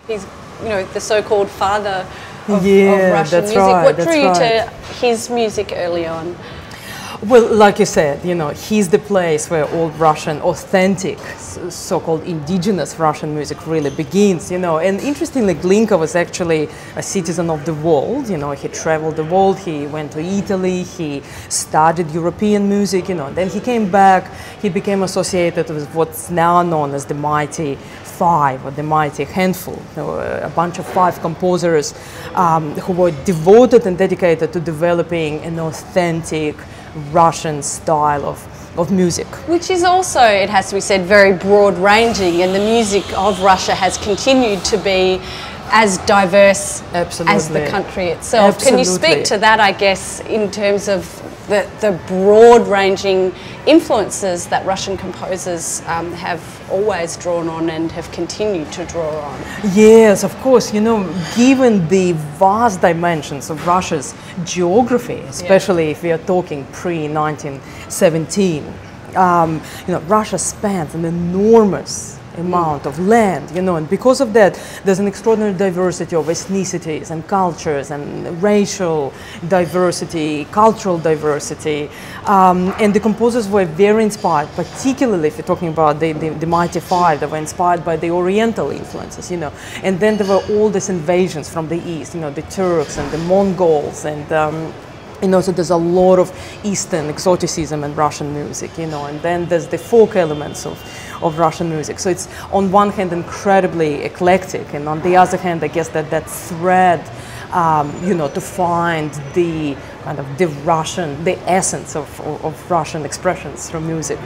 He's, you know, the so-called father of Russian music. Right, What drew you to his music early on? Well, like you said, you know, he's the place where old Russian, authentic, so-called indigenous Russian music really begins, you know. And interestingly, Glinka was actually a citizen of the world, you know. He traveled the world, he went to Italy, he studied European music, you know. And then he came back, he became associated with what's now known as the Mighty Five, or the Mighty Handful, you know, a bunch of 5 composers who were devoted and dedicated to developing an authentic Russian style of music. Which is also, it has to be said, very broad-ranging, and the music of Russia has continued to be as diverse as the country itself. Can you speak to that, I guess, in terms of the broad-ranging influences that Russian composers have always drawn on and have continued to draw on? Yes, of course. You know, given the vast dimensions of Russia's geography, especially if we are talking pre-1917, you know, Russia spans an enormous amount of land, you know, and because of that there's an extraordinary diversity of ethnicities and cultures and racial diversity, cultural diversity, and the composers were very inspired, particularly if you're talking about the Mighty Five. They were inspired by the Oriental influences, you know, and then there were all these invasions from the east, you know, the Turks and the Mongols, and you know, so there's a lot of Eastern exoticism in Russian music, you know, and then there's the folk elements of Russian music. So it's on one hand incredibly eclectic, and on the other hand, I guess that thread, you know, to find the kind of the essence of Russian expressions through music.